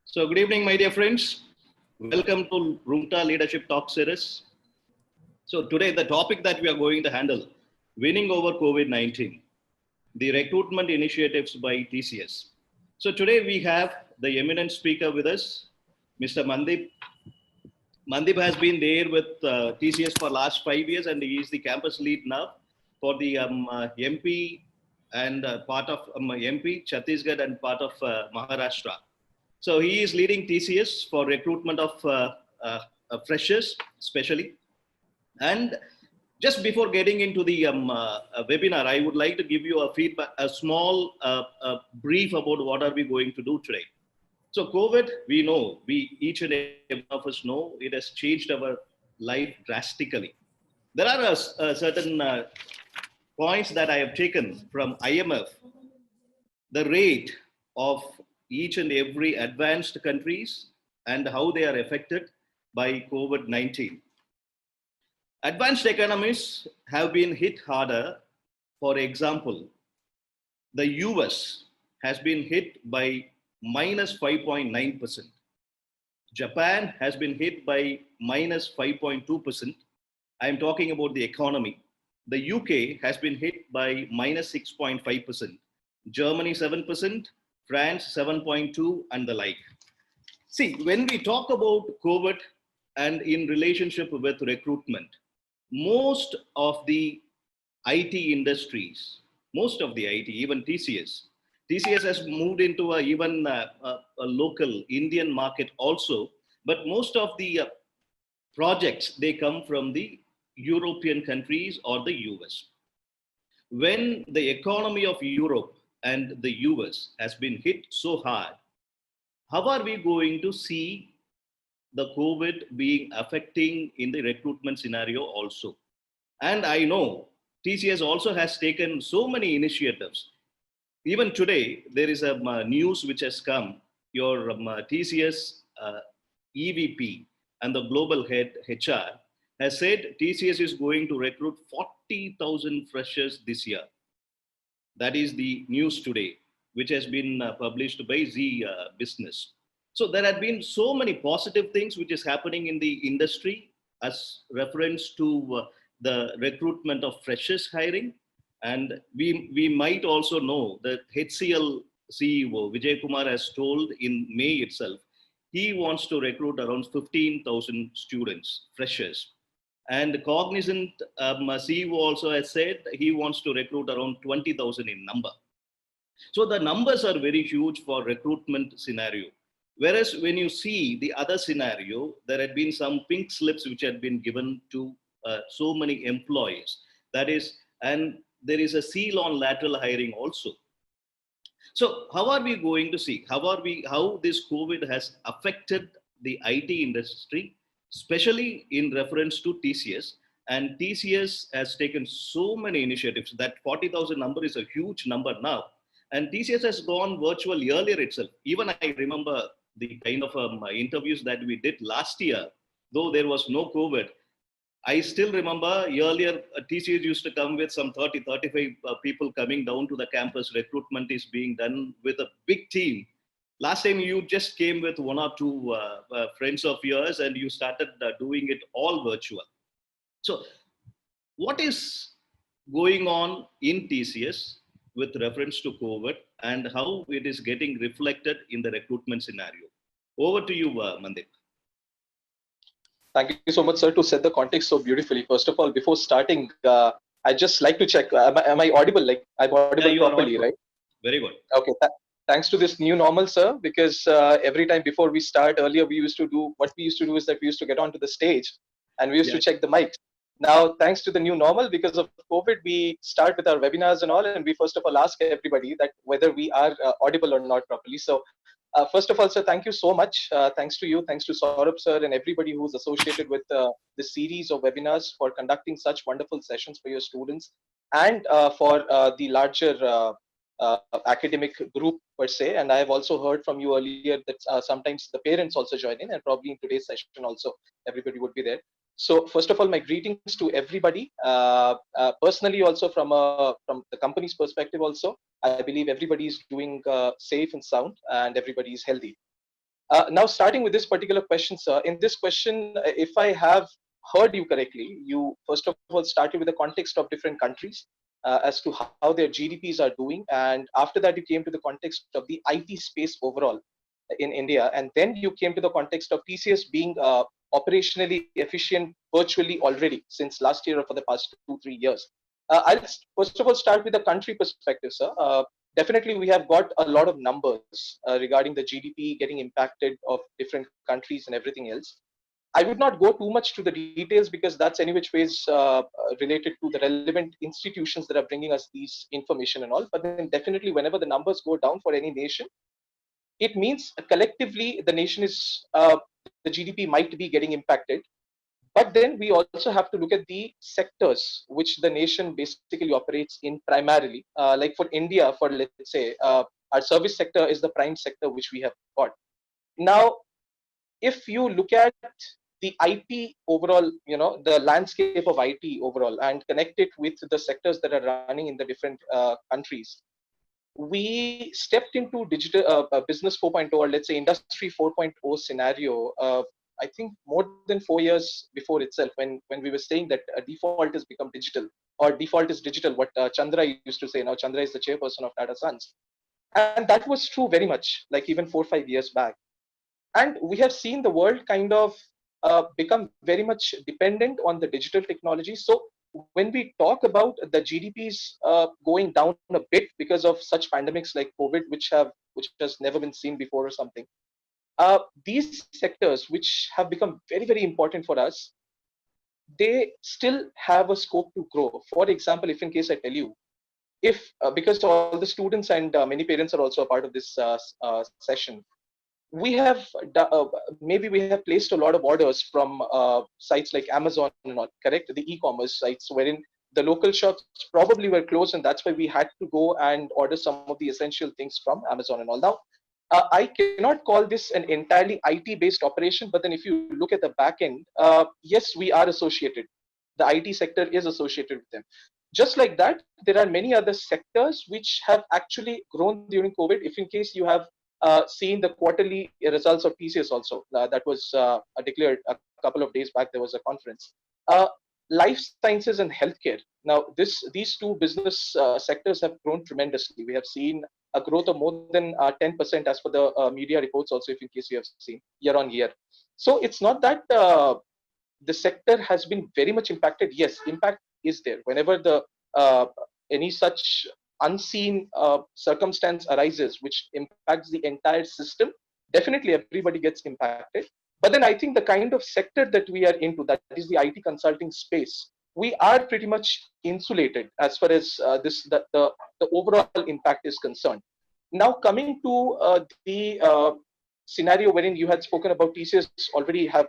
So, good evening, my dear friends. Welcome to Rungta Leadership Talk Series. So, today the topic that we are going to handle, winning over COVID-19, the recruitment initiatives by TCS. So, today we have the eminent speaker with us, Mr. Manadeep. Manadeep has been there with TCS for last 5 years, and he is the campus lead now for the MP and part of MP, Chhattisgarh, and part of Maharashtra. So he is leading TCS for recruitment of freshers, especially. And just before getting into the webinar, I would like to give you a small brief about what are we going to do today. So COVID, we know, each and every one of us know, it has changed our life drastically. There are certain points that I have taken from IMF. The rate of each and every advanced countries and how they are affected by COVID-19. Advanced economies have been hit harder. For example, the US has been hit by minus 5.9%. Japan has been hit by minus 5.2%. I'm talking about the economy. The UK has been hit by minus 6.5%. Germany 7%, France 7.2%, and the like. See, when we talk about COVID and in relationship with recruitment, most of the IT industries, most of the IT, even TCS has moved into a local Indian market also, but most of the projects, they come from the European countries or the US. When the economy of Europe and the US has been hit so hard, how are we going to see the COVID being affecting in the recruitment scenario also? And I know TCS also has taken so many initiatives. Even today, there is a news which has come. Your TCS EVP and the global head HR has said TCS is going to recruit 40,000 freshers this year. That is the news today, which has been published by Z Business. So there have been so many positive things which is happening in the industry as reference to the recruitment of freshers hiring. And we might also know that HCL CEO Vijay Kumar has told in May itself, he wants to recruit around 15,000 students, freshers. And Cognizant CEO also has said he wants to recruit around 20,000 in number. So the numbers are very huge for recruitment scenario. Whereas when you see the other scenario, there had been some pink slips which had been given to so many employees. That is, and there is a seal on lateral hiring also. So how are we going to see how this COVID has affected the IT industry, especially in reference to TCS? And TCS has taken so many initiatives. That 40,000 number is a huge number now. And TCS has gone virtual earlier itself. Even I remember the kind of interviews that we did last year, though there was no COVID. I still remember earlier TCS used to come with some 30, 35 people coming down to the campus. Recruitment is being done with a big team. Last time you just came with one or two friends of yours and you started doing it all virtual. So what is going on in TCS with reference to COVID and how it is getting reflected in the recruitment scenario? Over to you, Manadeep. Thank you so much, sir, to set the context so beautifully. First of all, before starting, I just like to check, am I audible? Like, I'm audible properly, right? Very good. Okay. Thanks to this new normal, sir, because every time before we start, earlier we used to do, what we used to do is that we used to get onto the stage and we used to check the mics. Now, thanks to the new normal, because of COVID, we start with our webinars and all, and we first of all ask everybody that whether we are audible or not properly. So first of all, sir, thank you so much. Thanks to you, thanks to Saurabh, sir, and everybody who's associated with this series of webinars for conducting such wonderful sessions for your students and for the larger academic group per se. And I have also heard from you earlier that sometimes the parents also join in, and probably in today's session also everybody would be there. So first of all, my greetings to everybody. Personally, also from the company's perspective, also I believe everybody is doing safe and sound, and everybody is healthy. Now, starting with this particular question, sir, in this question, if I have heard you correctly, you first of all started with the context of different countries as to how their GDPs are doing. And after that, you came to the context of the IT space overall in India. And then you came to the context of TCS being operationally efficient virtually already since last year or for the past 2-3 years. I'll first of all start with the country perspective, sir. Definitely, we have got a lot of numbers regarding the GDP getting impacted of different countries and everything else. I would not go too much to the details because that's any which ways related to the relevant institutions that are bringing us these information and all. But then definitely, whenever the numbers go down for any nation, it means collectively the nation is the GDP might be getting impacted. But then we also have to look at the sectors which the nation basically operates in primarily. Like for India, for let's say, our service sector is the prime sector which we have got. Now, if you look at the IT overall, the landscape of IT overall, and connect it with the sectors that are running in the different countries, we stepped into digital business 4.0, or let's say industry 4.0 scenario. I think more than 4 years before itself, when we were saying that default has become digital, or default is digital, what Chandra used to say. Now Chandra is the chairperson of Tata Sons, and that was true very much, like even 4-5 years back. And we have seen the world kind of become very much dependent on the digital technology. So when we talk about the GDPs going down a bit because of such pandemics like COVID, which has never been seen before or something, these sectors which have become very, very important for us, they still have a scope to grow. For example, if in case I tell you, if because all the students and many parents are also a part of this session, we have maybe we have placed a lot of orders from sites like Amazon and all, correct? The e-commerce sites wherein the local shops probably were closed, and that's why we had to go and order some of the essential things from Amazon and all. Now, I cannot call this an entirely IT-based operation, but then if you look at the back end, yes, we are associated. The IT sector is associated with them. Just like that, there are many other sectors which have actually grown during COVID. If in case you have seen the quarterly results of TCS also, that was declared a couple of days back, there was a conference. Life sciences and healthcare. Now, these two business sectors have grown tremendously. We have seen a growth of more than 10% as per the media reports also, if in case you have seen year on year. So it's not that the sector has been very much impacted. Yes, impact is there. Whenever any such unseen circumstance arises which impacts the entire system, definitely everybody gets impacted. But then I think the kind of sector that we are into, that is the IT consulting space, we are pretty much insulated as far as the overall impact is concerned. Now, coming to the scenario wherein you had spoken about TCS already have,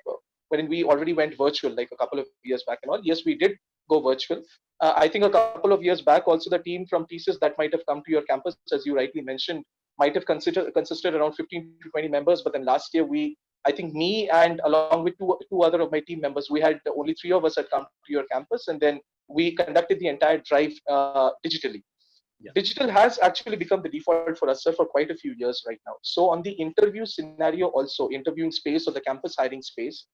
wherein we already went virtual like a couple of years back and all. Yes, we did go virtual. I think a couple of years back also the team from TCS that might have come to your campus, as you rightly mentioned, might have consisted around 15 to 20 members. But then last year I think me and along with two other of my team members, we had only 3 of us had come to your campus, and then we conducted the entire drive digitally. Yeah. Digital has actually become the default for us, sir, for quite a few years right now. So on the interview scenario also, interviewing space or the campus hiring space,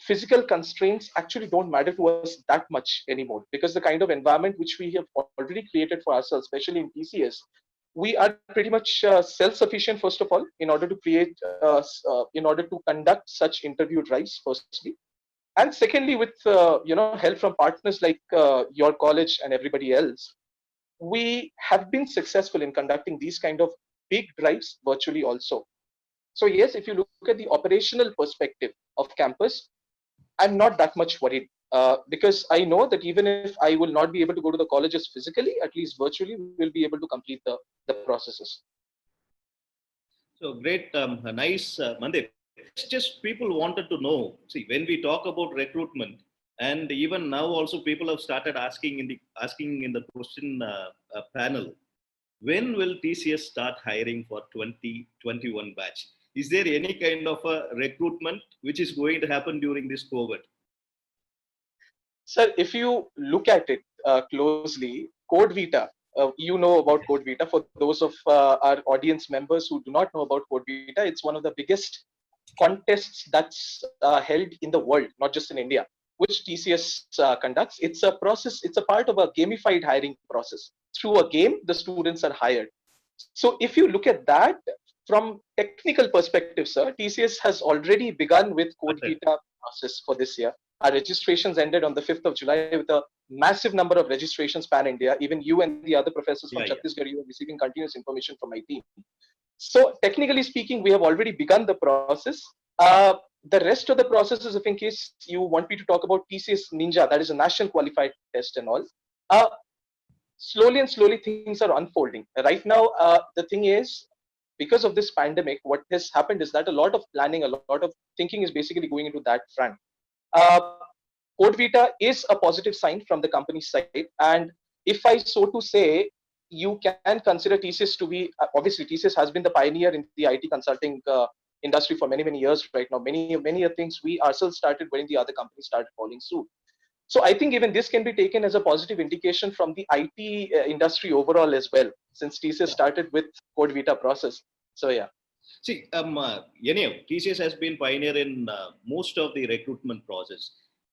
physical constraints actually don't matter to us that much anymore, because the kind of environment which we have already created for ourselves, especially in TCS, we are pretty much self-sufficient, first of all, in order to create, in order to conduct such interview drives, firstly. And secondly, with help from partners like your college and everybody else, we have been successful in conducting these kind of big drives virtually also. So yes, if you look at the operational perspective of campus, I'm not that much worried because I know that even if I will not be able to go to the colleges physically, at least virtually, we will be able to complete the processes. So great, nice, Manadeep. Just people wanted to know, see, when we talk about recruitment, and even now also people have started asking in the question panel, when will TCS start hiring for 2021 batch? Is there any kind of a recruitment which is going to happen during this COVID? Sir, if you look at it closely, Code Vita, you know about Code Vita. For those of our audience members who do not know about Code Vita, it's one of the biggest contests that's held in the world, not just in India, which TCS conducts. It's a process, it's a part of a gamified hiring process. Through a game, the students are hired. So if you look at that from technical perspective, sir, TCS has already begun with Code Vita process for this year. Our registrations ended on the 5th of July with a massive number of registrations pan India. Even you and the other professors from Chhattisgarh, you are receiving continuous information from my team. So technically speaking, we have already begun the process. The rest of the process is, if in case you want me to talk about TCS Ninja, that is a national qualified test and all. Uh, Slowly and slowly things are unfolding. Right now, the thing is, because of this pandemic, what has happened is that a lot of planning, a lot of thinking is basically going into that front. Uh, Code Vita is a positive sign from the company's side. And if I so to say, you can consider TCS to be, obviously TCS has been the pioneer in the IT consulting industry for many, many years right now. Many things we ourselves started when the other companies started following suit. So I think even this can be taken as a positive indication from the IT industry overall as well, since TCS started with Code Vita process. So yeah. See, TCS has been pioneer in most of the recruitment process.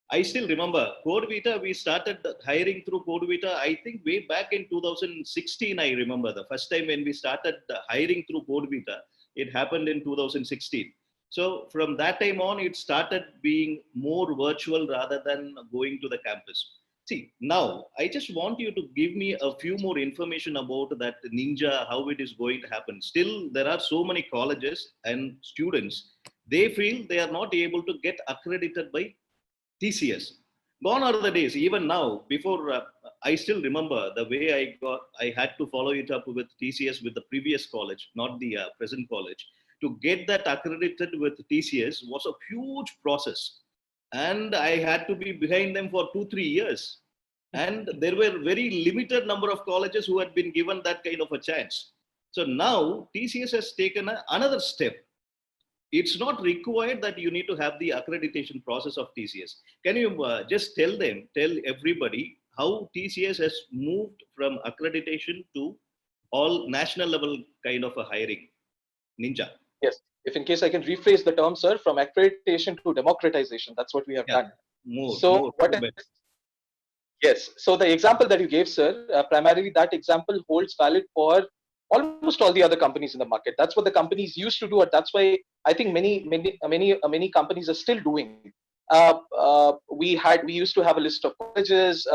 I still remember Code Vita. We started hiring through Code Vita. I think way back in 2016. I remember the first time when we started hiring through Code Vita. It happened in 2016. So from that time on, it started being more virtual rather than going to the campus. See, now I just want you to give me a few more information about that Ninja, how it is going to happen. Still, there are so many colleges and students, they feel they are not able to get accredited by TCS. Gone are the days. Even now, before I still remember the way I had to follow it up with TCS with the previous college, not the present college. To get that accredited with TCS was a huge process, and I had to be behind them for 2 3 years. And there were very limited number of colleges who had been given that kind of a chance. So now TCS has taken another step. It's not required that you need to have the accreditation process of TCS. Can you just tell everybody how TCS has moved from accreditation to all national level kind of a hiring? Ninja. Yes. If in case I can rephrase the term, sir, from accreditation to democratization, that's what we have done. So what? Yes. So the example that you gave, sir, primarily that example holds valid for almost all the other companies in the market. That's what the companies used to do, and that's why I think many companies are still doing. We used to have a list of colleges.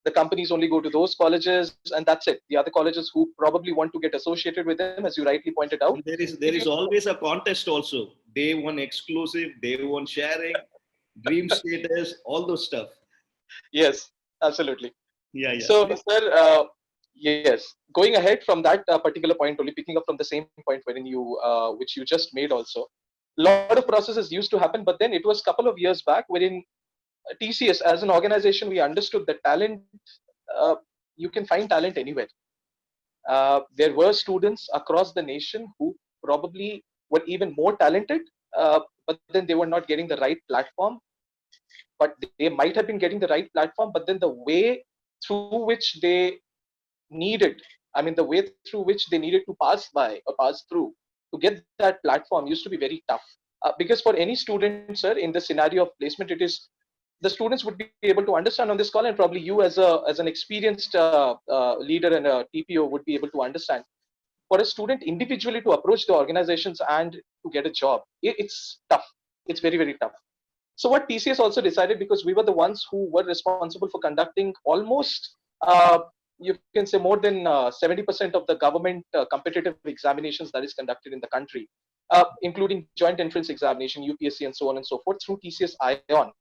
The companies only go to those colleges, and that's it. The other colleges who probably want to get associated with them, as you rightly pointed out. And there is always a contest also. Day one exclusive, day one sharing, dream status, all those stuff. Yes, absolutely. Yeah. So, sir, yes, going ahead from that particular point, only picking up from the same point wherein which you just made also, a lot of processes used to happen, but then it was a couple of years back wherein TCS as an organization, we understood that talent, uh, you can find talent anywhere. There were students across the nation who probably were even more talented, but then they were not getting the right platform. But they might have been getting the right platform, but then the way through which they needed, I mean, the way through which they needed to pass by or pass through to get that platform used to be very tough. Because for any student, sir, in the scenario of placement, it is the students would be able to understand on this call, and probably you as an experienced leader and a TPO would be able to understand. For a student individually to approach the organizations and to get a job, it's tough. It's very, very tough. So what TCS also decided, because we were the ones who were responsible for conducting almost, you can say more than 70% of the government competitive examinations that is conducted in the country, including joint entrance examination, UPSC, and so on and so forth through TCS ION.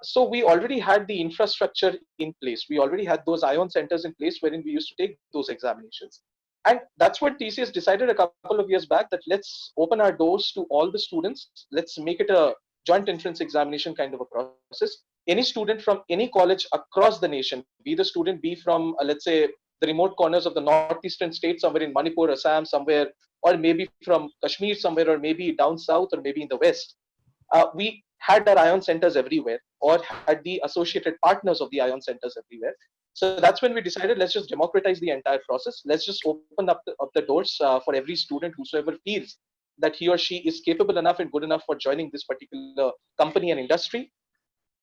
So we already had the infrastructure in place. We already had those ION centers in place wherein we used to take those examinations. And that's what TCS decided a couple of years back, that let's open our doors to all the students. Let's make it a joint entrance examination kind of a process. Any student from any college across the nation, be the student be from, let's say, the remote corners of the northeastern states, somewhere in Manipur, Assam, somewhere, or maybe from Kashmir somewhere, or maybe down south, or maybe in the west. We had our ION centers everywhere, or had the associated partners of the ION centers everywhere. So that's when we decided, let's just democratize the entire process. Let's just open up the doors for every student whosoever feels that he or she is capable enough and good enough for joining this particular company and industry.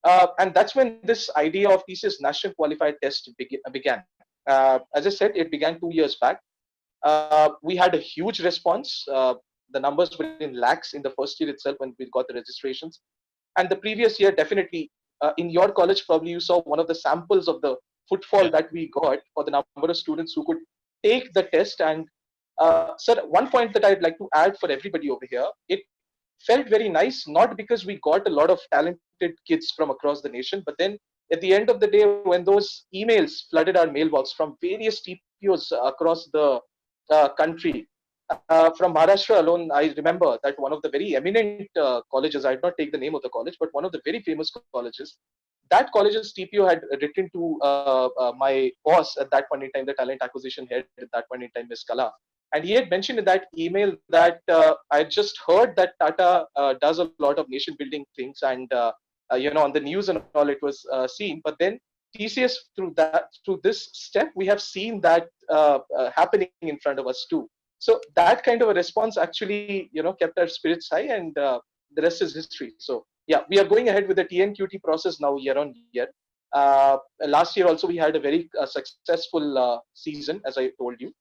And that's when this idea of TCS National Qualified Test began. As I said, it began 2 years back. We had a huge response. The numbers were in lakhs in the first year itself when we got the registrations. And the previous year, definitely, in your college, probably you saw one of the samples of the footfall that we got for the number of students who could take the test. And sir, one point that I'd like to add for everybody over here, it felt very nice, not because we got a lot of talented kids from across the nation, but then at the end of the day, when those emails flooded our mailbox from various TPOs across the country, from Maharashtra alone, I remember that one of the very eminent colleges, I did not take the name of the college, but one of the very famous colleges, that college's TPO had written to my boss at that point in time, the talent acquisition head at that point in time, Ms. Kala. And he had mentioned in that email that I just heard that Tata does a lot of nation building things, and on the news and all it was seen. But then TCS, through this step, we have seen that happening in front of us too. So that kind of a response actually, kept our spirits high, and the rest is history. So yeah, we are going ahead with the TNQT process now year on year. Last year also we had a very successful season, as I told you.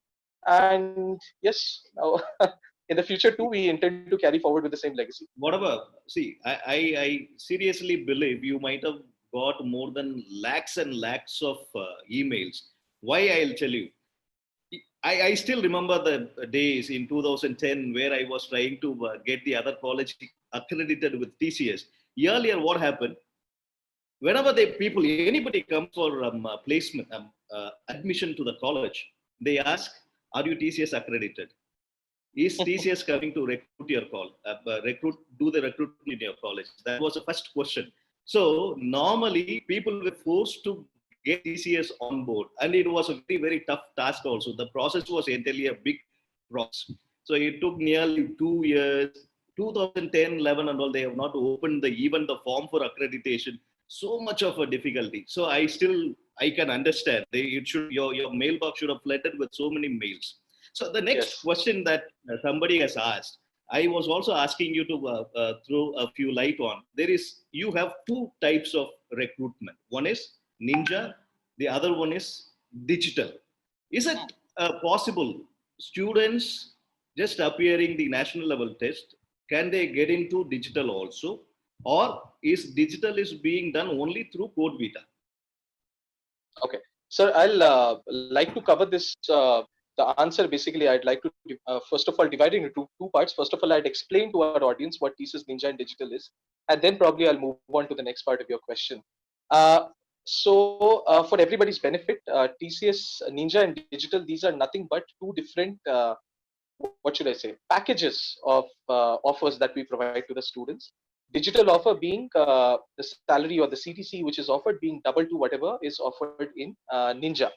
And yes, now in the future too, we intend to carry forward with the same legacy. Whatever. See, I seriously believe you might have got more than lakhs and lakhs of emails. Why? I'll tell you. I still remember the days in 2010 where I was trying to get the other college accredited with TCS. Earlier, what happened? Whenever anybody comes for placement, admission to the college, they ask, "Are you TCS accredited? Is TCS coming to recruit your do the recruitment in your college?" That was the first question. So normally people were forced to get TCS on board, and it was a very, very tough task also. The process was entirely a big process. So it took nearly 2 years, 2010, 11 and all, they have not opened even the form for accreditation. So much of a difficulty. So I can understand. Your mailbox should have flooded with so many mails. So the next question that somebody has asked, I was also asking you to throw a few light on. You have two types of recruitment. One is Ninja, the other one is digital. Is it possible students just appearing the national level test, can they get into digital also? Or is digital is being done only through Code Vita? Okay. Sir, I'll like to cover this. The answer basically, I'd like to first of all divide it into two parts. First of all, I'd explain to our audience what TCS Ninja and Digital is, and then probably I'll move on to the next part of your question. For everybody's benefit, TCS Ninja and Digital, these are nothing but two different, what should I say, packages of offers that we provide to the students. Digital offer being the salary or the CTC which is offered being double to whatever is offered in Ninja.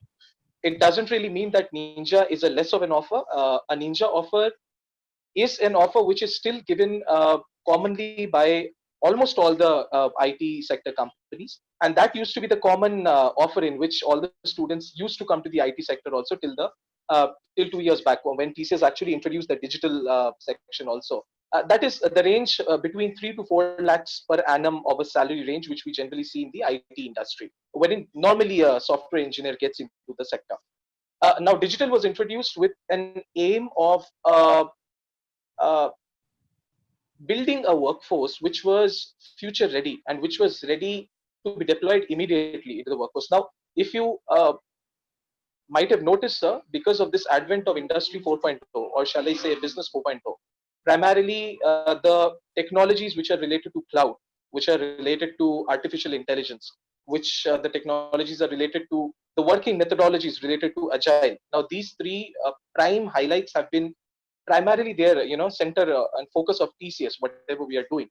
It doesn't really mean that Ninja is a less of an offer. A Ninja offer is an offer which is still given commonly by almost all the IT sector companies, and that used to be the common offer in which all the students used to come to the IT sector also till 2 years back when TCS actually introduced the digital section also. That is the range between 3 to 4 lakhs per annum of a salary range, which we generally see in the IT industry, wherein normally a software engineer gets into the sector. Now, digital was introduced with an aim of building a workforce which was future ready and which was ready to be deployed immediately into the workforce. Now, if you might have noticed, sir, because of this advent of Industry 4.0, or shall I say Business 4.0, primarily the technologies which are related to cloud, which are related to artificial intelligence, which the technologies are related to the working methodologies related to agile. Now, these three prime highlights have been primarily there, center and focus of TCS, whatever we are doing.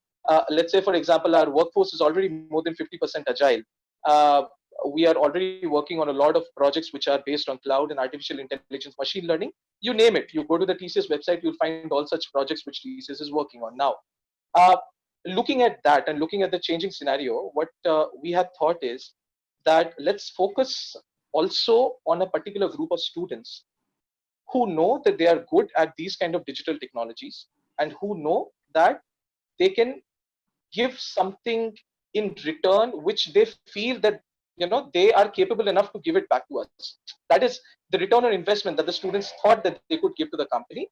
Let's say, for example, our workforce is already more than 50% agile. We are already working on a lot of projects which are based on cloud and artificial intelligence, machine learning, you name it. You go to the TCS website, you'll find all such projects which TCS is working on now. Looking at that and looking at the changing scenario, what we have thought is that let's focus also on a particular group of students who know that they are good at these kind of digital technologies and who know that they can give something in return which they feel that they are capable enough to give it back to us. That is the return on investment that the students thought that they could give to the company.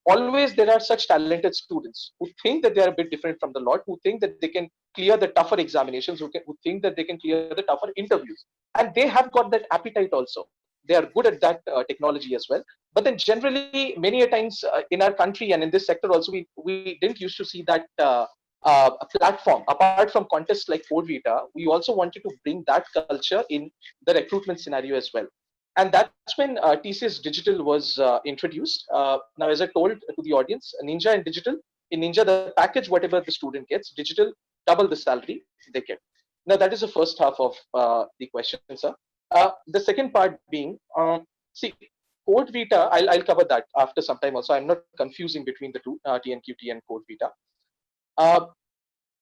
Always there are such talented students who think that they are a bit different from the lot, who think that they can clear the tougher examinations, who think that they can clear the tougher interviews, and they have got that appetite also. They are good at that technology as well. But then generally many a times in our country and in this sector also, we didn't used to see that a platform apart from contests like Code Vita. We also wanted to bring that culture in the recruitment scenario as well. And that's when TCS Digital was introduced. Now, as I told to the audience, Ninja and Digital, in Ninja, the package, whatever the student gets, Digital, double the salary they get. Now, that is the first half of the question, sir. The second part being, see, Code Vita, I'll cover that after some time also. I'm not confusing between the two, TNQT and Code Vita. Uh,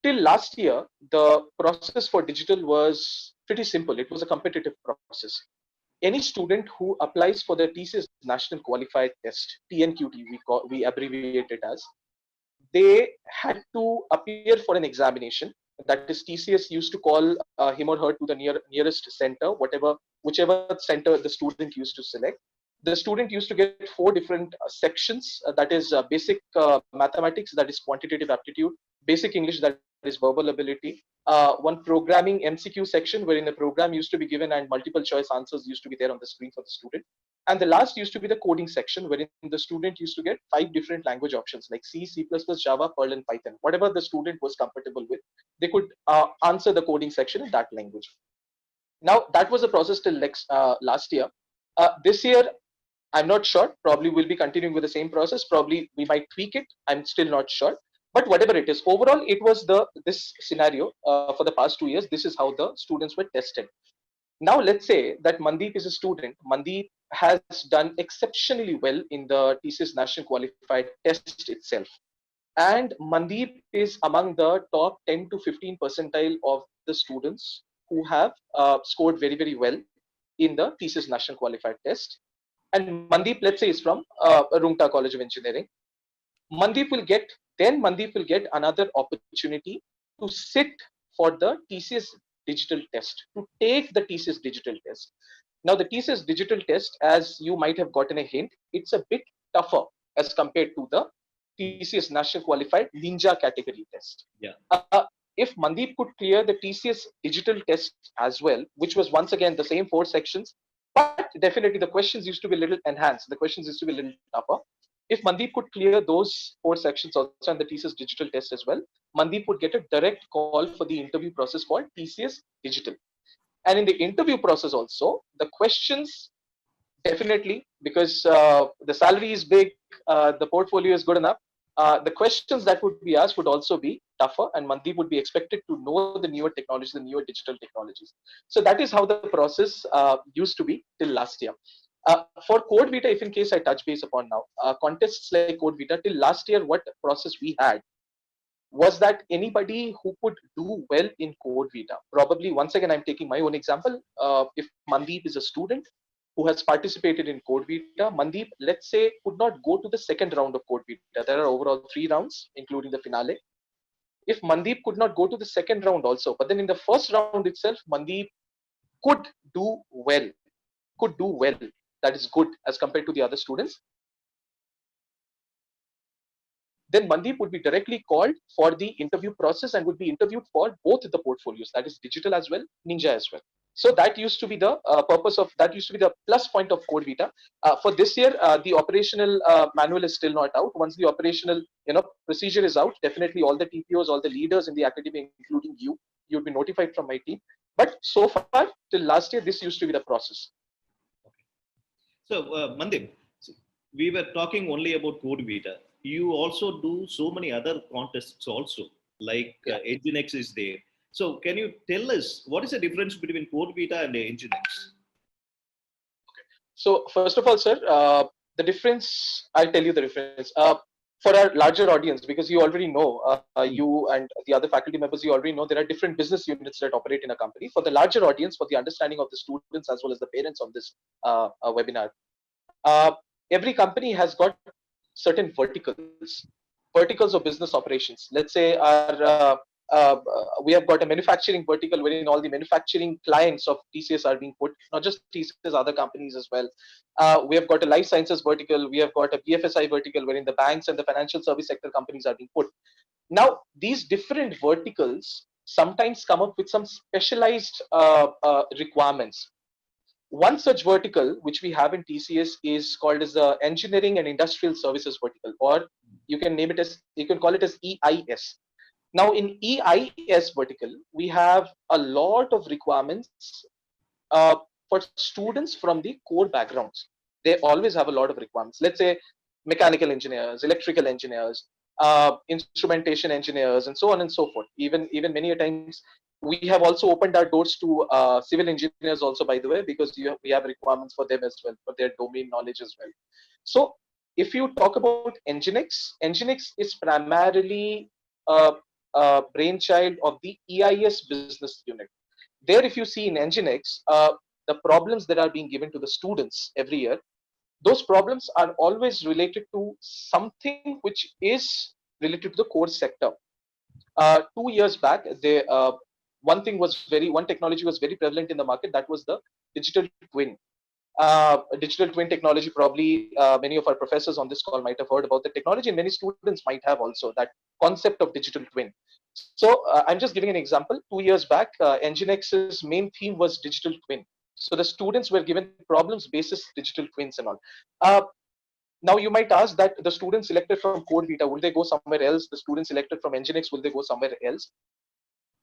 Till last year, the process for digital was pretty simple. It was a competitive process. Any student who applies for the TCS National Qualified Test, TNQT, we abbreviate it as, they had to appear for an examination. That is, TCS used to call him or her to the nearest center, whichever center the student used to select. The student used to get 4 different sections. That is basic mathematics, that is quantitative aptitude, basic English, that is verbal ability, one programming MCQ section wherein the program used to be given and multiple choice answers used to be there on the screen for the student. And the last used to be the coding section wherein the student used to get 5 different language options like C, C++, Java, Perl, and Python. Whatever the student was comfortable with, they could answer the coding section in that language. Now, that was the process till last year. This year, I'm not sure. Probably we'll be continuing with the same process. Probably we might tweak it. I'm still not sure. But whatever it is, overall, it was this scenario for the past 2 years. This is how the students were tested. Now, let's say that Manadeep is a student. Manadeep has done exceptionally well in the TCS National Qualified Test itself. And Manadeep is among the top 10 to 15 percentile of the students who have scored very, very well in the TCS National Qualified Test. And Manadeep, let's say, is from Rungta College of Engineering. Manadeep will get another opportunity to sit for the TCS digital test, to take the TCS digital test. Now, the TCS digital test, as you might have gotten a hint, it's a bit tougher as compared to the TCS National Qualified Ninja category test. Yeah. If Manadeep could clear the TCS digital test as well, which was once again the same 4 sections, but definitely the questions used to be a little enhanced. The questions used to be a little tougher. If Manadeep could clear those 4 sections also and the TCS digital test as well, Manadeep would get a direct call for the interview process called TCS Digital. And in the interview process also, the questions definitely, because the salary is big, the portfolio is good enough, the questions that would be asked would also be tougher, and Manadeep would be expected to know the newer technologies, the newer digital technologies. So that is how the process used to be till last year. For Code Vita, if in case I touch base upon now, contests like Code Vita, till last year, what process we had was that anybody who could do well in Code Vita, probably once again, I'm taking my own example. If Manadeep is a student who has participated in Code Vita, Manadeep, let's say, could not go to the second round of Code Vita. There are overall 3 rounds, including the finale. If Manadeep could not go to the second round also, but then in the first round itself, Manadeep could do well, that is good as compared to the other students, then Manadeep would be directly called for the interview process and would be interviewed for both the portfolios, that is digital as well, Ninja as well. So that used to be the plus point of Code Vita. For this year, the operational manual is still not out. Once the operational procedure is out, definitely all the TPOs, all the leaders in the academy, including you'll be notified from my team. But so far, till last year, this used to be the process. Okay. So, Manadeep, we were talking only about Code Vita. You also do so many other contests also, like Nginx is there. So can you tell us what is the difference between Code Vita and Nginx? Okay. So first of all, sir, the difference, I'll tell you the difference. for our larger audience, because you already know, you and the other faculty members, you already know there are different business units that operate in a company. For the larger audience, for the understanding of the students as well as the parents of this webinar, uh, every company has got certain verticals of business operations. Let's say we have got a manufacturing vertical wherein all the manufacturing clients of TCS are being put, not just TCS, other companies as well. We have got a life sciences vertical. We have got a BFSI vertical wherein the banks and the financial service sector companies are being put. Now, these different verticals sometimes come up with some specialized requirements. One such vertical which we have in TCS is called as the Engineering and Industrial Services vertical, or you can call it as EIS. Now, in EIS vertical, we have a lot of requirements for students from the core backgrounds. They always have a lot of requirements. Let's say mechanical engineers, electrical engineers, instrumentation engineers, and so on and so forth. Even many a times, we have also opened our doors to civil engineers also, by the way, because we have requirements for them as well, for their domain knowledge as well. So if you talk about Nginx is primarily a brainchild of the EIS business unit. There, if you see in Nginx, the problems that are being given to the students every year, those problems are always related to something which is related to the core sector. 2 years back, one technology was very prevalent in the market. That was the digital twin. Digital twin technology, probably many of our professors on this call might have heard about the technology, and many students might have also that concept of digital twin. So I'm just giving an example. 2 years back, Nginx's main theme was digital twin. So the students were given problems basis digital twins and all. Now you might ask that the students selected from Code Beta, will they go somewhere else? The students selected from Nginx, will they go somewhere else?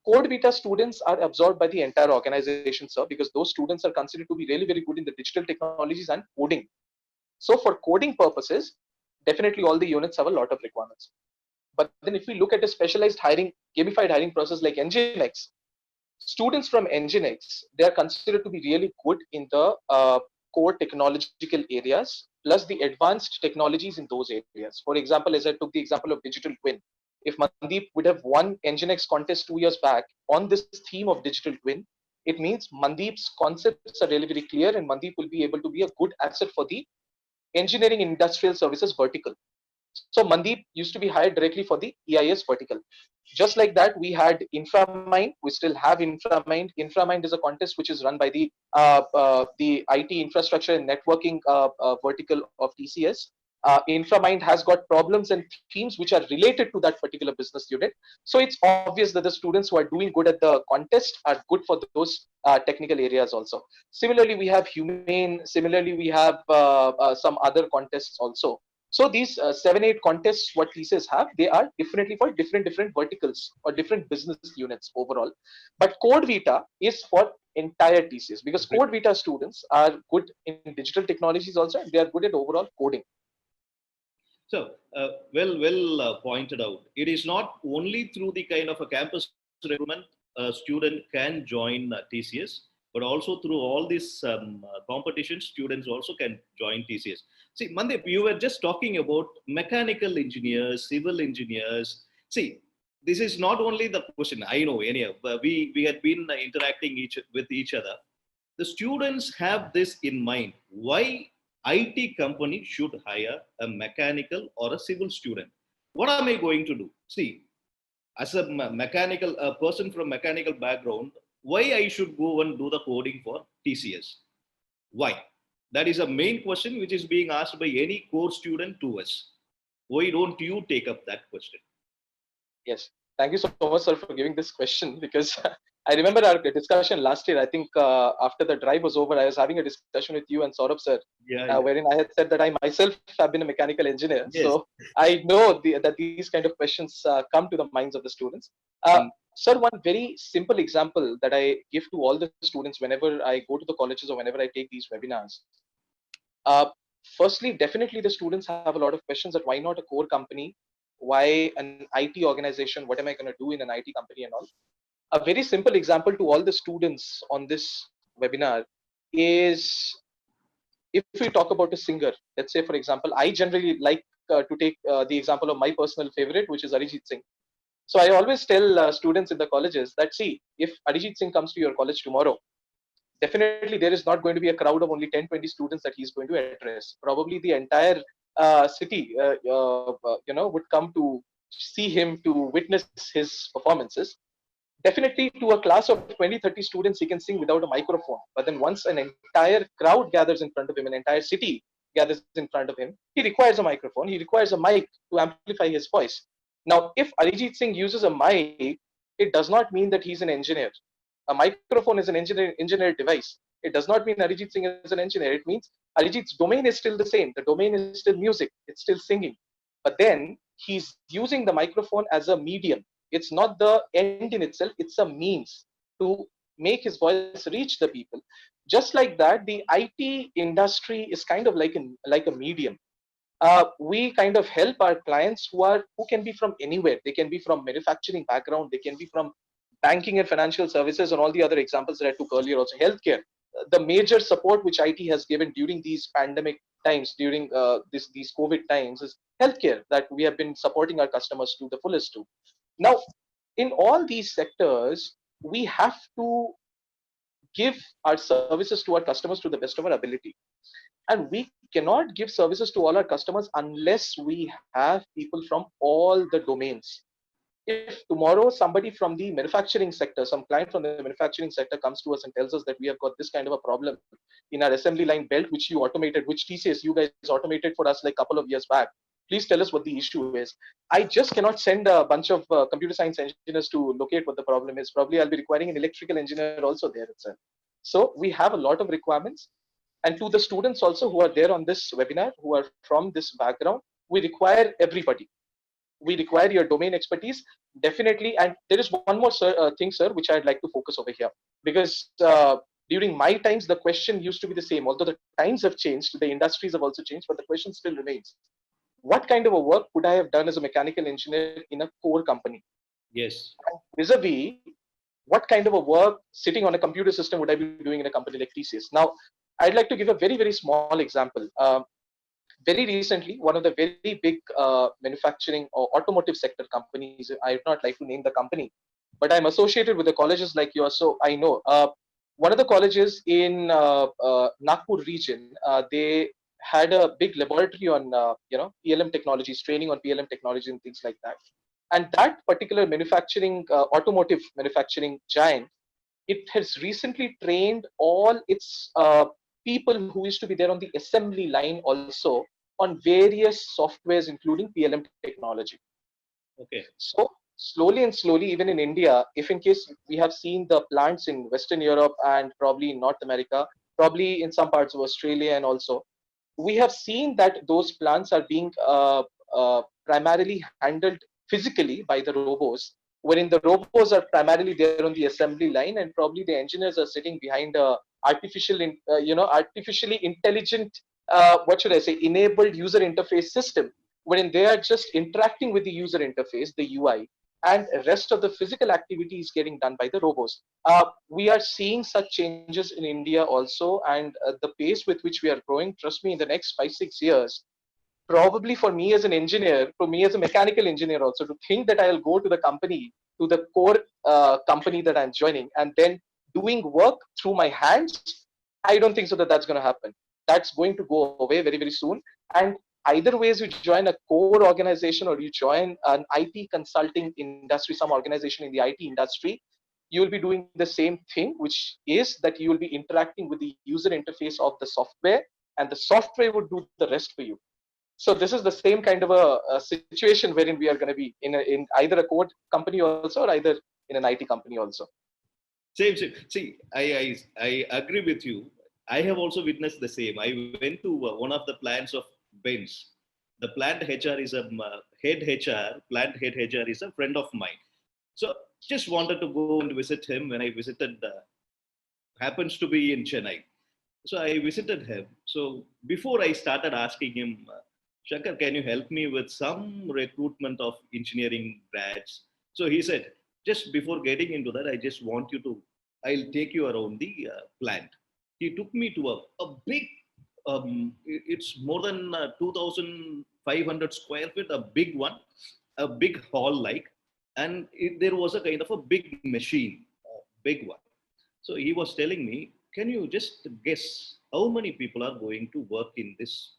Code Beta students are absorbed by the entire organization, sir, because those students are considered to be really very good in the digital technologies and coding. So for coding purposes, definitely all the units have a lot of requirements. But then if we look at a specialized hiring, gamified hiring process like Nginx, students from Nginx, they are considered to be really good in the core technological areas, plus the advanced technologies in those areas. For example, as I took the example of digital twin, if Manadeep would have won Nginx contest 2 years back on this theme of digital twin, it means Mandeep's concepts are really very clear, and Mandeep will be able to be a good asset for the engineering industrial services vertical. So Mandeep used to be hired directly for the EIS vertical. Just like that, we had InfraMind. We still have InfraMind. InfraMind is a contest which is run by the IT infrastructure and networking vertical of TCS. InfraMind has got problems and themes which are related to that particular business unit. So it's obvious that the students who are doing good at the contest are good for those technical areas also. Similarly, we have Humane. Similarly, we have some other contests also. So these 7-8 contests, what TCS have, they are differently for different verticals or different business units overall. But Code Vita is for entire TCS, because Code Vita students are good in digital technologies also, and they are good at overall coding. So, well pointed out. It is not only through the kind of a campus recruitment a student can join TCS, but also through all these competitions, students also can join TCS. See, Mandeep, you were just talking about mechanical engineers, civil engineers. See, this is not only the question. I know, anyhow, we had been interacting with each other. The students have this in mind. Why IT company should hire a mechanical or a civil student? What am I going to do? See, as a a person from mechanical background, why I should go and do the coding for TCS? Why? That is a main question which is being asked by any core student to us. Why don't you take up that question? Yes, thank you so much, sir, for giving this question, because I remember our discussion last year. I think after the drive was over, I was having a discussion with you and Saurabh, sir, Yeah. wherein I had said that I myself have been a mechanical engineer. Yes. So I know that these kind of questions come to the minds of the students. Sir, one very simple example that I give to all the students whenever I go to the colleges or whenever I take these webinars. Uh, Firstly, definitely the students have a lot of questions that why not a core company? Why an IT organization? What am I going to do in an IT company and all? A very simple example to all the students on this webinar is, if we talk about a singer, let's say, for example, I generally like the example of my personal favorite, which is Arijit Singh. So I always tell students in the colleges that, see, if Arijit Singh comes to your college tomorrow, definitely there is not going to be a crowd of only 10, 20 students that he's going to address. Probably the entire city, would come to see him, to witness his performances. Definitely to a class of 20, 30 students, he can sing without a microphone. But then once an entire crowd gathers in front of him, an entire city gathers in front of him, he requires a microphone, he requires a mic to amplify his voice. Now, if Arijit Singh uses a mic, it does not mean that he's an engineer. A microphone is an engineered device. It does not mean Arijit Singh is an engineer. It means Arijit's domain is still the same. The domain is still music. It's still singing. But then he's using the microphone as a medium. It's not the end in itself. It's a means to make his voice reach the people. Just like that, the IT industry is kind of like a medium. We kind of help our clients who can be from anywhere. They can be from manufacturing background. They can be from banking and financial services, and all the other examples that I took earlier. Also, healthcare. The major support which IT has given during these pandemic times, during these COVID times, is healthcare, that we have been supporting our customers to the fullest to. Now, in all these sectors, we have to give our services to our customers to the best of our ability. And we cannot give services to all our customers unless we have people from all the domains. If tomorrow somebody from the manufacturing sector, some client from the manufacturing sector comes to us and tells us that we have got this kind of a problem in our assembly line belt, which you automated, which TCS, you guys automated for us like a couple of years back, please tell us what the issue is. I just cannot send a bunch of computer science engineers to locate what the problem is. Probably I'll be requiring an electrical engineer also there itself. So we have a lot of requirements. And to the students also who are there on this webinar, who are from this background, we require everybody. We require your domain expertise, definitely. And there is one more thing, sir, which I'd like to focus over here. Because during my times, the question used to be the same. Although the times have changed, the industries have also changed, but the question still remains. What kind of a work could I have done as a mechanical engineer in a core company? Yes. Vis-a-vis, what kind of a work sitting on a computer system would I be doing in a company like TCS? Now, I'd like to give a very, very small example. Very recently, one of the very big manufacturing or automotive sector companies, I would not like to name the company, but I'm associated with the colleges like yours, so I know. One of the colleges in Nagpur region, they had a big laboratory on PLM technologies, training on PLM technology and things like that. And that particular manufacturing, automotive manufacturing giant, it has recently trained all its people who used to be there on the assembly line also on various softwares, including PLM technology. Okay. So slowly and slowly, even in India, if in case we have seen the plants in Western Europe and probably in North America, probably in some parts of Australia, and also we have seen that those plants are being primarily handled physically by the robots, wherein the robots are primarily there on the assembly line, and probably the engineers are sitting behind a artificially intelligent, what should I say, enabled user interface system, wherein they are just interacting with the user interface, the UI, and the rest of the physical activity is getting done by the robots. We are seeing such changes in India also, and the pace with which we are growing, trust me, in the next 5-6 years, probably for me as an engineer, for me as a mechanical engineer also, to think that I'll go to the company, to the core company that I'm joining, and then doing work through my hands, I don't think so that's going to happen. That's going to go away very, very soon. And either ways, you join a core organization or you join an IT consulting industry, some organization in the IT industry, you will be doing the same thing, which is that you will be interacting with the user interface of the software, and the software would do the rest for you. So this is the same kind of a situation wherein we are going to be in either a core company also, or either in an IT company also. Same. See, I agree with you. I have also witnessed the same. I went to one of the plants of Benz. The plant HR is a head HR. Plant head HR is a friend of mine. So just wanted to go and visit him. When I visited, happens to be in Chennai. So I visited him. So before I started asking him, Shankar, can you help me with some recruitment of engineering grads? So he said, just before getting into that, I just want you to, I'll take you around the plant. He took me to a big it's more than 2,500 square feet, a big one, a big hall like, and there was a kind of a big machine, a big one. So he was telling me, can you just guess how many people are going to work in this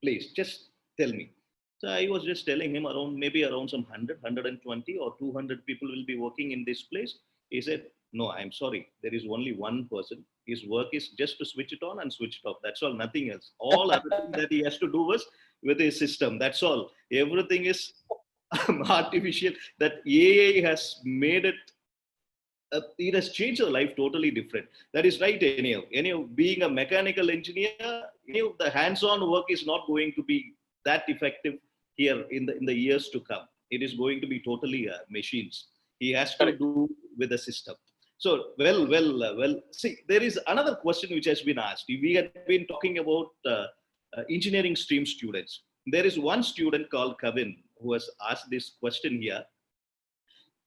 place? Just tell me. So I was just telling him around maybe around some 100, 120 or 200 people will be working in this place. He said, no, I'm sorry. There is only one person. His work is just to switch it on and switch it off. That's all, nothing else. All everything that he has to do was with his system. That's all. Everything is artificial. That AI has made it, it has changed your life totally different. That is right, anyhow. Anyhow, being a mechanical engineer, the hands-on work is not going to be that effective here in the years to come. It is going to be totally machines. He has to do with the system. So, well. See, there is another question which has been asked. We have been talking about engineering stream students. There is one student called Kevin who has asked this question here.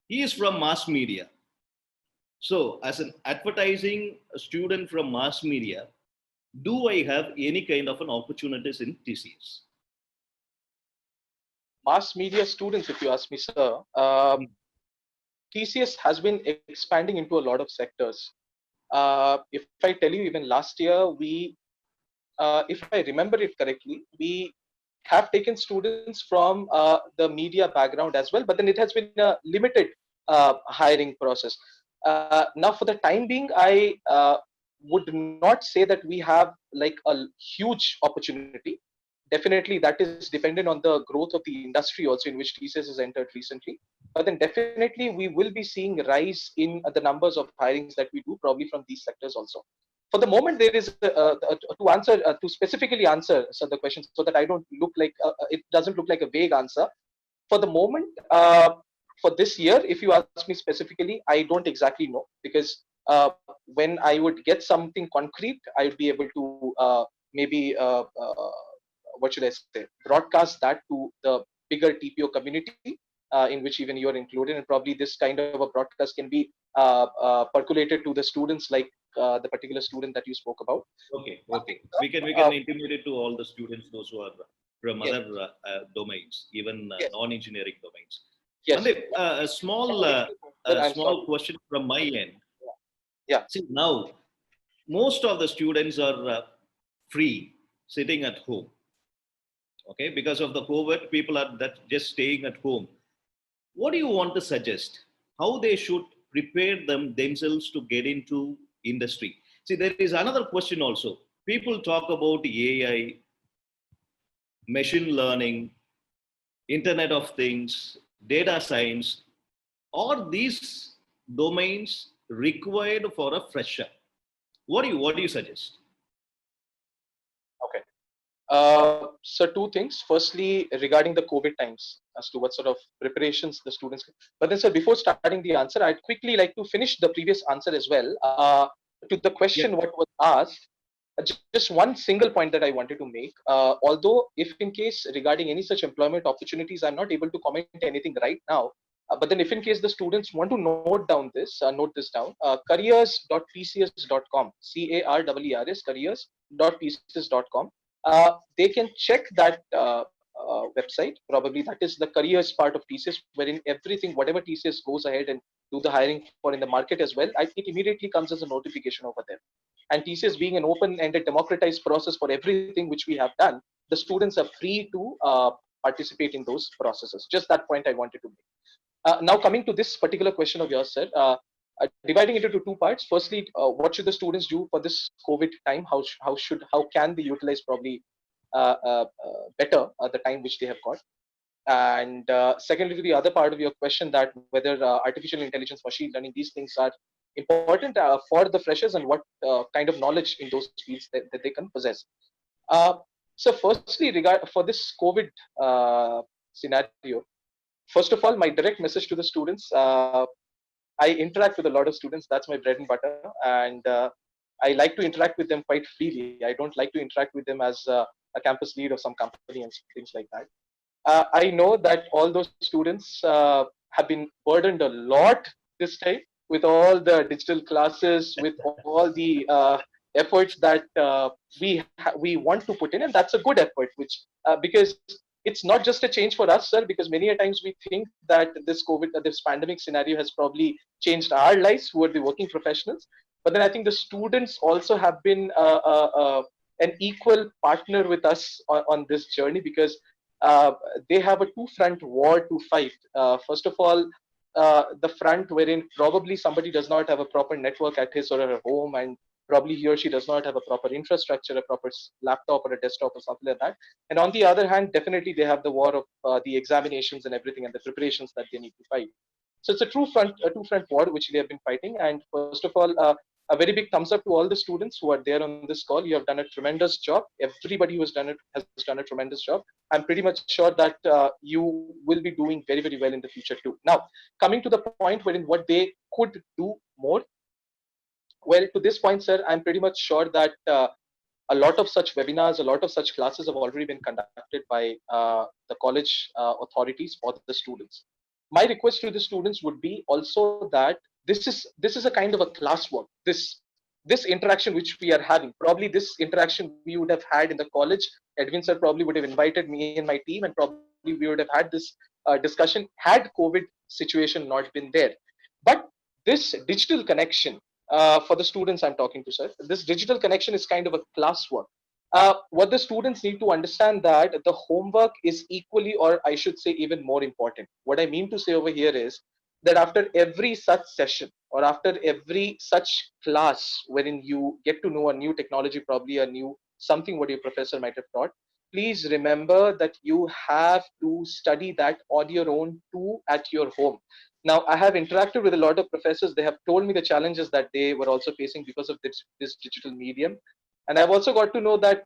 He is from mass media. So, as an advertising student from mass media, do I have any kind of an opportunities in TCS? Mass media students, if you ask me, sir, TCS has been expanding into a lot of sectors. If I tell you, even last year, if I remember it correctly, we have taken students from the media background as well, but then it has been a limited hiring process. Now, for the time being, I would not say that we have like a huge opportunity. Definitely, that is dependent on the growth of the industry also in which TCS has entered recently. But then definitely we will be seeing rise in the numbers of hirings that we do probably from these sectors also. For the moment, there is to specifically answer so the question so that I don't look like it doesn't look like a vague answer. For the moment, for this year, if you ask me specifically, I don't exactly know because when I would get something concrete, I would be able to maybe what should I say, broadcast that to the bigger TPO community in which even you are included, and probably this kind of a broadcast can be percolated to the students like the particular student that you spoke about. Okay. We can intimate it to all the students, those who are from Yes. other domains, even Yes. non-engineering domains. Yes. Manadeep, a small question from my end. Yeah. See, now most of the students are free, sitting at home. Okay, because of the COVID, people are just staying at home. What do you want to suggest? How they should prepare themselves to get into industry? See, there is another question also. People talk about AI, machine learning, Internet of Things, data science. Are these domains required for a fresher? What do you suggest? Okay. So two things. Firstly, regarding the COVID times, as to what sort of preparations the students. But then, sir, before starting the answer, I'd quickly like to finish the previous answer as well. To the question, Yeah. what was asked, just one single point that I wanted to make. Although, if in case regarding any such employment opportunities, I'm not able to comment anything right now. But then, if in case the students want to note this down, careers.tcs.com, CAREERS, careers.tcs.com. They can check that website. Probably that is the careers part of TCS, wherein everything, whatever TCS goes ahead and do the hiring for in the market as well, it immediately comes as a notification over there. And TCS being an open-ended, democratized process for everything which we have done, the students are free to participate in those processes. Just that point I wanted to make. Now coming to this particular question of yours, sir, dividing it into two parts. Firstly, what should the students do for this COVID time? How can they utilize probably better the time which they have got? And secondly, to the other part of your question, that whether artificial intelligence, machine learning, these things are important for the freshers, and what kind of knowledge in those fields that they can possess. So firstly, for this COVID scenario, first of all, my direct message to the students, I interact with a lot of students. That's my bread and butter. And I like to interact with them quite freely. I don't like to interact with them as a campus lead of some company and things like that. I know that all those students have been burdened a lot this time with all the digital classes, with all the efforts that we want to put in, and that's a good effort, which because it's not just a change for us, sir, because many a times we think that this pandemic scenario has probably changed our lives, who are the working professionals. But then I think the students also have been an equal partner with us on this journey, because uh, they have a two-front war to fight. First of all, the front wherein probably somebody does not have a proper network at his or her home, and probably he or she does not have a proper infrastructure, a proper laptop or a desktop or something like that. And on the other hand, definitely they have the war of the examinations and everything and the preparations that they need to fight. So it's a two-front war which they have been fighting. And first of all, a very big thumbs up to all the students who are there on this call. You have done a tremendous job. Everybody who has done it has done a tremendous job. I'm pretty much sure that you will be doing very, very well in the future too. Now, coming to the point wherein what they could do more. Well, to this point, sir, I'm pretty much sure that a lot of such webinars, a lot of such classes have already been conducted by the college authorities for the students. My request to the students would be also that this is a kind of a classwork. This interaction which we are having, probably this interaction we would have had in the college. Edwin sir probably would have invited me and my team, and probably we would have had this discussion had COVID situation not been there. But this digital connection for the students I'm talking to, sir, this digital connection is kind of a classwork. What the students need to understand that the homework is equally, or I should say, even more important. What I mean to say over here is that after every such session or after every such class wherein you get to know a new technology, probably a new something what your professor might have taught, please remember that you have to study that on your own too at your home. Now, I have interacted with a lot of professors. They have told me the challenges that they were also facing because of this digital medium. And I've also got to know that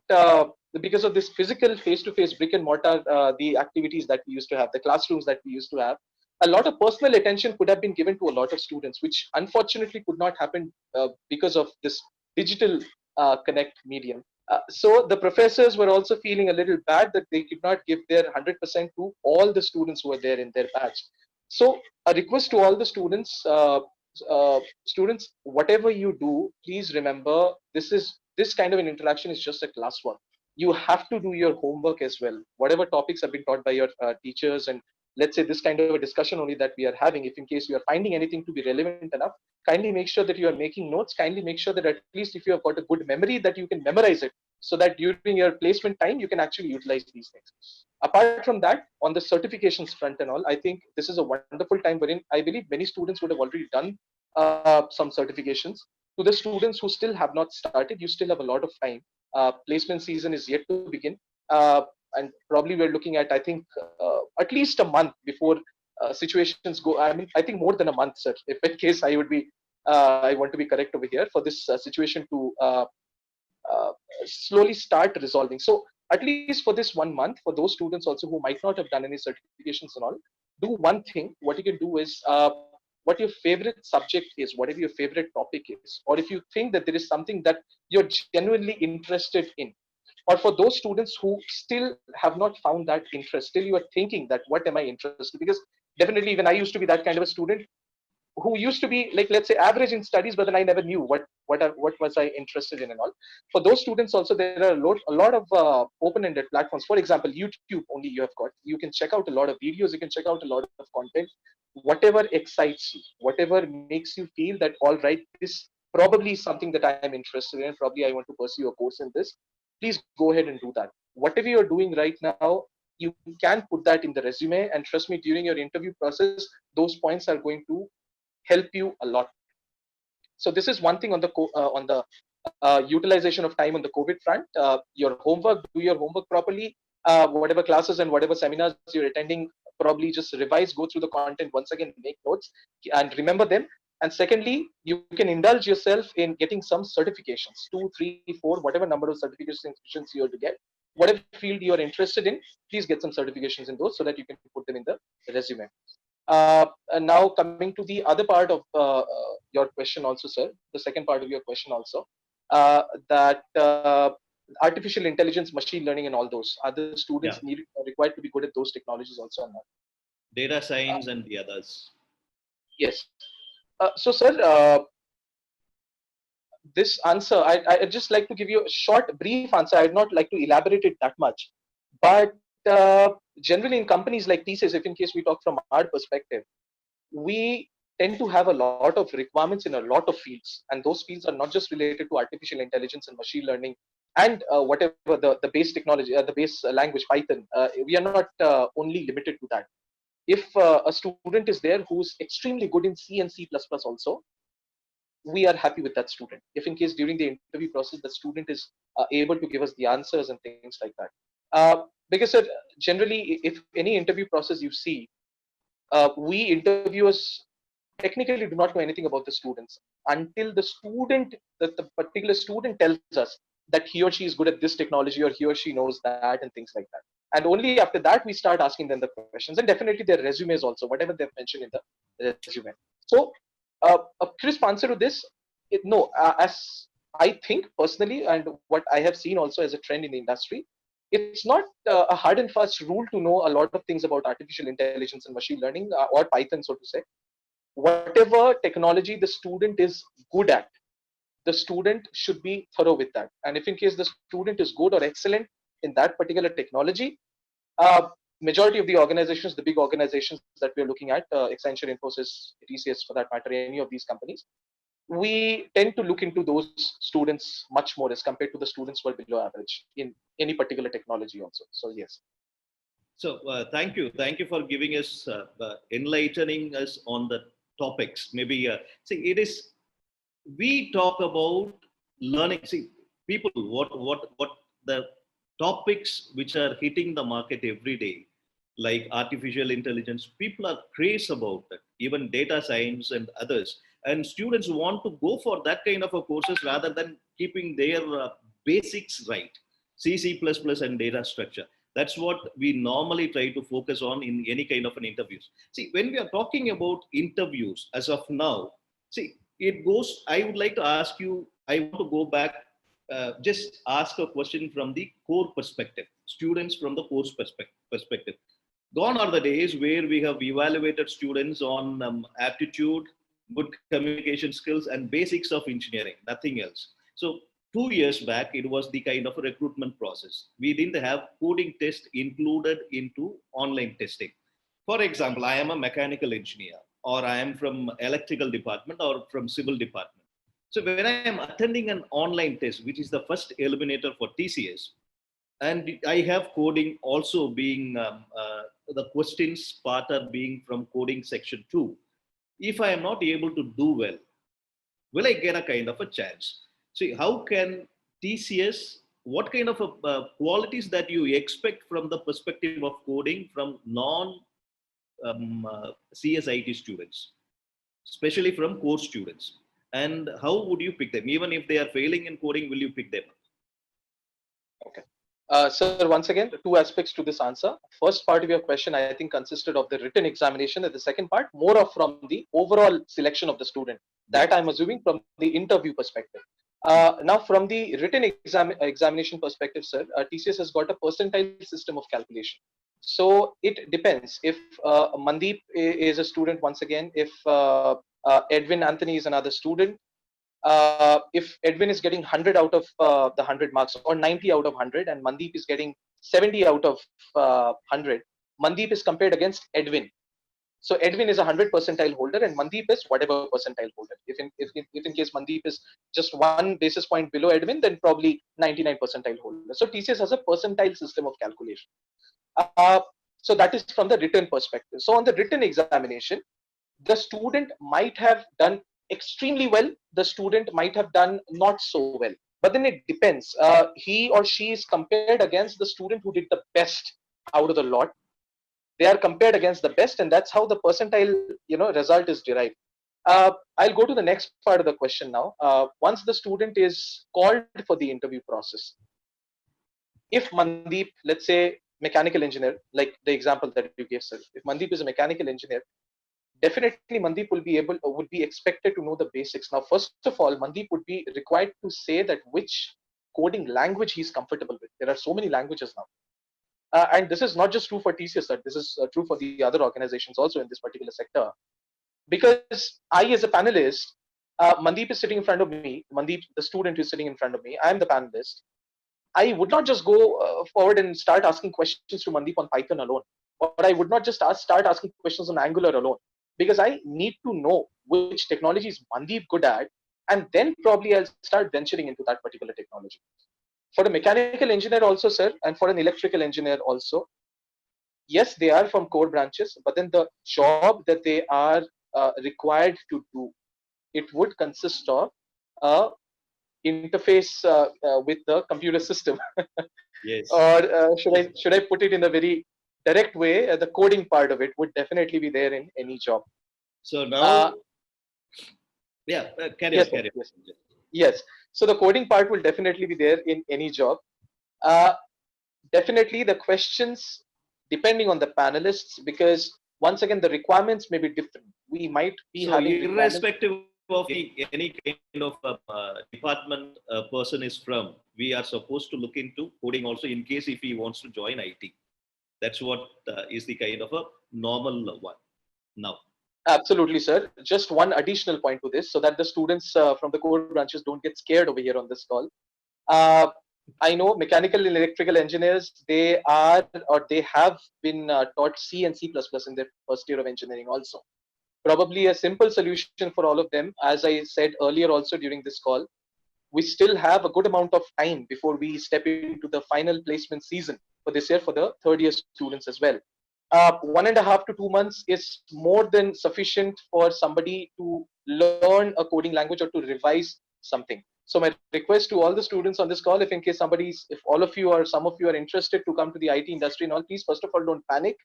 because of this physical face-to-face brick and mortar, the activities that we used to have, the classrooms that we used to have, a lot of personal attention could have been given to a lot of students, which unfortunately could not happen because of this digital connect medium. So the professors were also feeling a little bad that they could not give their 100% to all the students who were there in their batch. So a request to all the students, whatever you do, please remember this kind of an interaction is just a classwork. You have to do your homework as well. Whatever topics have been taught by your teachers, and let's say this kind of a discussion only that we are having, if in case you are finding anything to be relevant enough, kindly make sure that you are making notes. Kindly make sure that at least if you have got a good memory, that you can memorize it, so that during your placement time you can actually utilize these things. Apart from that, on the certifications front and all, I think this is a wonderful time wherein I believe many students would have already done some certifications. To the students who still have not started, you still have a lot of time. Placement season is yet to begin, and probably we're looking at, I think, at least a month before situations go. I mean, I think more than a month, sir. If in case I would be, I want to be correct over here for this situation to uh, slowly start resolving. So at least for this 1 month, for those students also who might not have done any certifications and all, do one thing. What you can do is what your favorite subject is, whatever your favorite topic is, or if you think that there is something that you're genuinely interested in, or for those students who still have not found that interest, still you are thinking that what am I interested, because definitely even I used to be that kind of a student who used to be, like, let's say, average in studies, but then I never knew what was I interested in and all. For those students also, there are a lot of open-ended platforms. For example, YouTube only you have got. You can check out a lot of videos. You can check out a lot of content. Whatever excites you, whatever makes you feel that all right, this probably is something that I am interested in. Probably I want to pursue a course in this. Please go ahead and do that. Whatever you're doing right now, you can put that in the resume, and trust me, during your interview process, those points are going to help you a lot. So this is one thing on the utilization of time on the COVID front. Your homework, do your homework properly. Whatever classes and whatever seminars you're attending, probably just revise, go through the content once again, make notes, and remember them. And secondly, you can indulge yourself in getting some certifications, 2, 3, 4, whatever number of certifications you have to get. Whatever field you are interested in, please get some certifications in those so that you can put them in the resume. And now coming to the other part of your question also, sir, the second part of your question also, that artificial intelligence, machine learning, and all those, are the students required to be good at those technologies also or not? Data science and the others. Yes. So, sir, this answer, I'd just like to give you a short, brief answer. I'd not like to elaborate it that much. But generally, in companies like TCS, if in case we talk from our perspective, we tend to have a lot of requirements in a lot of fields. And those fields are not just related to artificial intelligence and machine learning and whatever the base technology, the base language, Python. We are not only limited to that. If a student is there who's extremely good in C and C++ also, we are happy with that student. If in case during the interview process, the student is able to give us the answers and things like that. Because generally, if any interview process you see, we interviewers technically do not know anything about the students until the particular student tells us that he or she is good at this technology or he or she knows that and things like that. And only after that we start asking them the questions, and definitely their resumes also, whatever they've mentioned in the resume. So a crisp answer to this, no, as I think personally, and what I have seen also as a trend in the industry, it's not a hard and fast rule to know a lot of things about artificial intelligence and machine learning or Python, so to say. Whatever technology the student is good at, the student should be thorough with that. And if in case the student is good or excellent in that particular technology, uh, majority of the organizations, the big organizations that we're looking at, Accenture, Infosys, TCS for that matter, any of these companies, we tend to look into those students much more as compared to the students who are below average in any particular technology also. So yes. So thank you for giving us, enlightening us on the topics. Maybe see, it is, we talk about learning. See, people, what the topics which are hitting the market every day, like artificial intelligence. People are crazy about it, even data science and others. And students want to go for that kind of a courses rather than keeping their basics right. C++ and data structure. That's what we normally try to focus on in any kind of an interviews. See, when we are talking about interviews as of now, see, it goes, I would like to ask you, I want to go back, just ask a question from the core perspective, students from the course perspective. Gone are the days where we have evaluated students on aptitude, good communication skills, and basics of engineering, nothing else. So 2 years back, it was the kind of a recruitment process. We didn't have coding test included into online testing. For example, I am a mechanical engineer, or I am from electrical department or from civil department. So when I am attending an online test, which is the first eliminator for TCS, and I have coding also being the questions part are being from coding section 2. If I am not able to do well, will I get a kind of a chance? See, how can TCS, what kind of qualities that you expect from the perspective of coding from non CSIT students, especially from core students? And how would you pick them? Even if they are failing in coding, will you pick them? Okay. Sir, once again, two aspects to this answer. First part of your question, I think, consisted of the written examination, and the second part, more of from the overall selection of the student. That I'm assuming from the interview perspective. Now, from the written examination perspective, sir, TCS has got a percentile system of calculation. So it depends. If Manadeep is a student, once again, if Edwin Anthony is another student, if Edwin is getting 100 out of the 100 marks or 90 out of 100 and Manadeep is getting 70 out of 100, Manadeep is compared against Edwin. So Edwin is a 100 percentile holder and Manadeep is whatever percentile holder. If in case Manadeep is just 1 basis point below Edwin, then probably 99 percentile holder. So TCS has a percentile system of calculation. Uh, so that is from the written perspective. So on the written examination, the student might have done extremely well, the student might have done not so well, but then it depends. He or she is compared against the student who did the best out of the lot. They are compared against the best, and that's how the percentile result is derived. I'll go to the next part of the question now. Once the student is called for the interview process, if Manadeep, let's say mechanical engineer, like the example that you gave, sir, if Manadeep is a mechanical engineer, definitely Manadeep would be expected to know the basics. Now, first of all, Manadeep would be required to say that which coding language he's comfortable with. There are so many languages now. And this is not just true for TCS, sir. This is true for the other organizations also in this particular sector. Because I, as a panelist, Manadeep is sitting in front of me. Manadeep, the student, is sitting in front of me. I am the panelist. I would not just go forward and start asking questions to Manadeep on Python alone, or I would not just start asking questions on Angular alone, because I need to know which technology is Manadeep good at, and then probably I'll start venturing into that particular technology. For a mechanical engineer also, sir, and for an electrical engineer also, yes, they are from core branches, but then the job that they are required to do, it would consist of a interface with the computer system. Yes. Or should I put it in a very direct way? The coding part of it would definitely be there in any job. So Uh, now, yeah, carry on, yes, sir, carry yes, on. yes. So the coding part will definitely be there in any job. Uh, Definitely the questions depending on the panelists, because once again the requirements may be different. We might be So having requirements. irrespective of any kind of department a person is from, we are supposed to look into coding also in case if he wants to join IT. That's what is the kind of a normal one now. Absolutely, sir. Just one additional point to this, so that the students from the core branches don't get scared over here on this call. Uh, I know mechanical and electrical engineers, they are or they have been taught C and C++ in their first year of engineering also. Probably a simple solution for all of them, as I said earlier also during this call, we still have a good amount of time before we step into the final placement season for this year for the third year students as well. 1.5 to 2 months is more than sufficient for somebody to learn a coding language or to revise something. So my request to all the students on this call, if in case if all of you or some of you are interested to come to the IT industry and all, please first of all don't panic.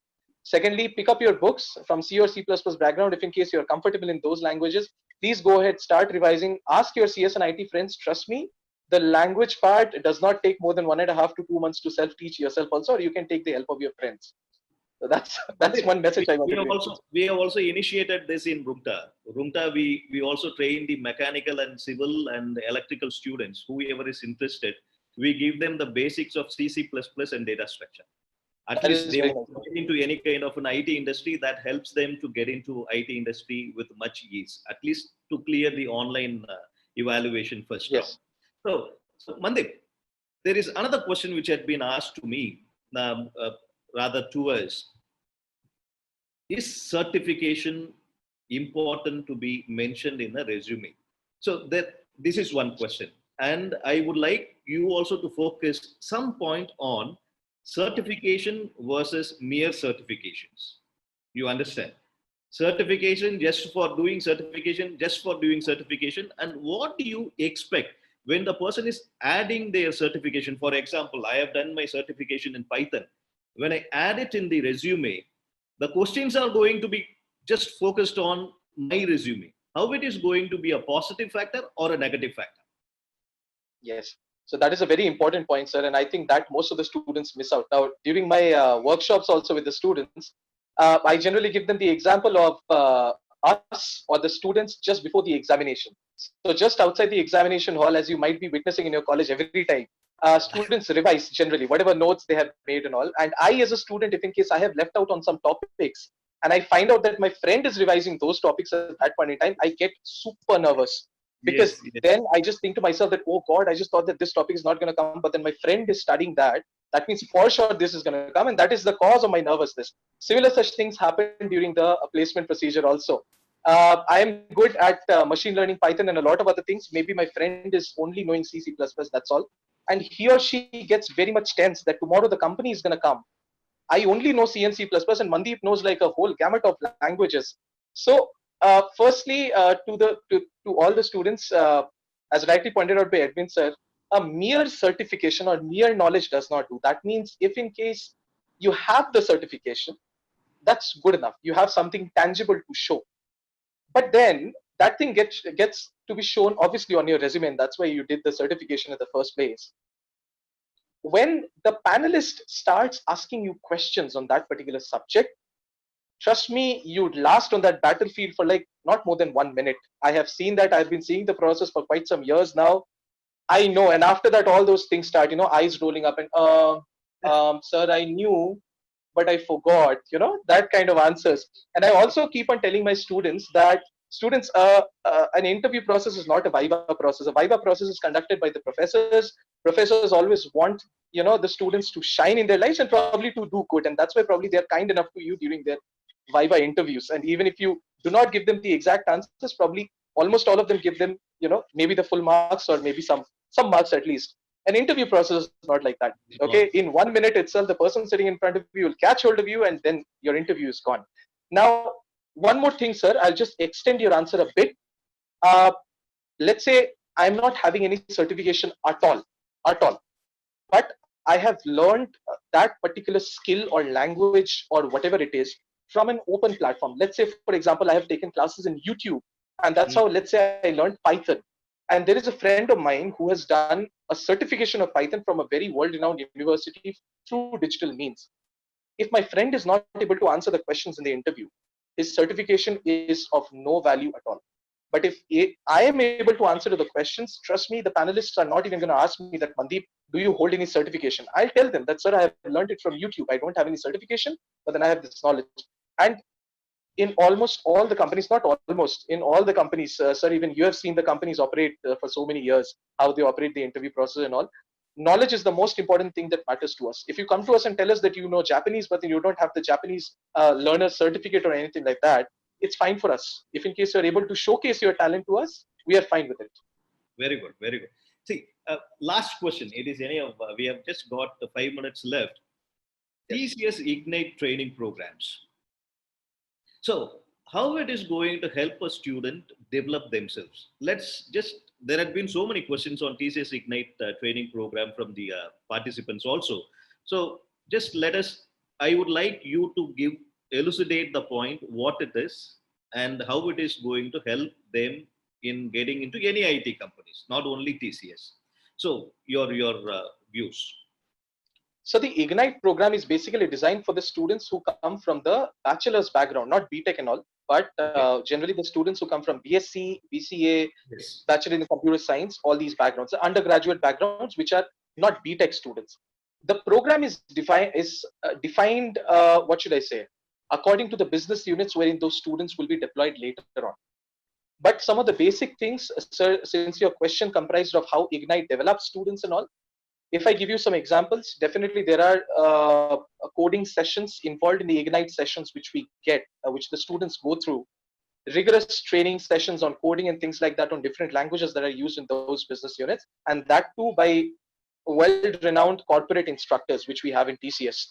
Secondly, pick up your books from C or C++ background. If in case you're comfortable in those languages, please go ahead, start revising. Ask your CS and IT friends. Trust me, the language part does not take more than 1.5 to 2 months to self-teach yourself also, or you can take the help of your friends. So that's Mandeep, one message I wanted to include. we have also initiated this in Rungta. Rungta, we also train the mechanical and civil and electrical students. Whoever is interested, we give them the basics of C, C++ and data structure. At That least is they very want nice. to get into any kind of an IT industry, that helps them to get into IT industry with much ease, at least to clear the online evaluation first round. Yes. So Mandeep, there is another question which had been asked to me, rather to us. Is certification important to be mentioned in a resume? So that this is one question, and I would like you also to focus some point on certification versus mere certifications. You understand? Certification just for doing certification, just for doing certification, and what do you expect when the person is adding their certification? For example, I have done my certification in Python. When I add it in the resume, the questions are going to be just focused on my resume. How it is going to be a positive factor or a negative factor? Yes. So that is a very important point, sir. And I think that most of the students miss out. Now, during my workshops also with the students, I generally give them the example of us or the students just before the examination. So just outside the examination hall, as you might be witnessing in your college every time, students revise generally whatever notes they have made and all. And I, as a student, if in case I have left out on some topics and I find out that my friend is revising those topics at that point in time, I get super nervous, because Yes, yes, then I just think to myself that, oh God, I just thought that this topic is not going to come, but then my friend is studying that. That means for sure this is going to come, and that is the cause of my nervousness. Similar such things happen during the placement procedure also. I am good at machine learning, Python, and a lot of other things. Maybe my friend is only knowing C, C++, that's all. And he or she gets very much tense that tomorrow the company is going to come. I only know C and C++, and Mandeep knows like a whole gamut of languages. So, firstly, to all the students, as rightly pointed out by Edwin sir, a mere certification or mere knowledge does not do. That means if in case you have the certification, that's good enough. You have something tangible to show. But then that thing gets to be shown obviously on your resume, and that's why you did the certification in the first place. When the panelist starts asking you questions on that particular subject, trust me, you'd last on that battlefield for like not more than 1 minute. I have seen that. I've been seeing the process for quite some years now. I know. And after that, all those things start, eyes rolling up and, sir, I knew, but I forgot, that kind of answers. And I also keep on telling my students that Students, an interview process is not a viva process. A viva process is conducted by the professors. Professors always want, the students to shine in their lives and probably to do good, and that's why probably they're kind enough to you during their viva interviews. And even if you do not give them the exact answers, probably almost all of them give them, maybe the full marks or maybe some marks at least. An interview process is not like that. Okay, in 1 minute itself, the person sitting in front of you will catch hold of you, and then your interview is gone. Now, one more thing, sir, I'll just extend your answer a bit. uh, let's say I'm not having any certification at all, but I have learned that particular skill or language or whatever it is from an open platform. Let's say, for example, I have taken classes in YouTube, and that's how, let's say, I learned Python. And there is a friend of mine who has done a certification of Python from a very world renowned university through digital means. If my friend is not able to answer the questions in the interview, his certification is of no value at all. But if I am able to answer to the questions, trust me, the panelists are not even going to ask me that, Mandeep, do you hold any certification? I'll tell them that, sir, I have learned it from YouTube. I don't have any certification, but then I have this knowledge. And in almost all the companies, not almost, in all the companies, sir, even you have seen the companies operate for so many years, how they operate the interview process and all. Knowledge is the most important thing that matters to us. If you come to us and tell us that you know Japanese, but then you don't have the Japanese learner certificate or anything like that, it's fine for us. If in case you're able to showcase your talent to us, we are fine with it. Very good, very good. See, last question. It is any of we have just got the 5 minutes left. Yes. TCS Ignite training programs. So, how it is going to help a student develop themselves? Let's just, there have been so many questions on TCS Ignite training program from the participants also. So, just let us, I would like you to elucidate the point, what it is, and how it is going to help them in getting into any IT companies, not only TCS. So, your views. So the Ignite program is basically designed for the students who come from the bachelor's background, not BTech and all, but Okay. generally the students who come from BSc, BCA, Yes. Bachelor in Computer Science, all these backgrounds, the undergraduate backgrounds, which are not BTech students. The program is defined. What should I say? According to the business units wherein those students will be deployed later on. But some of the basic things, sir, since your question comprised of how Ignite develops students and all, if I give you some examples, definitely there are coding sessions involved in the Ignite sessions which we get, which the students go through. Rigorous training sessions on coding and things like that on different languages that are used in those business units, and that too by well-renowned corporate instructors, which we have in TCS.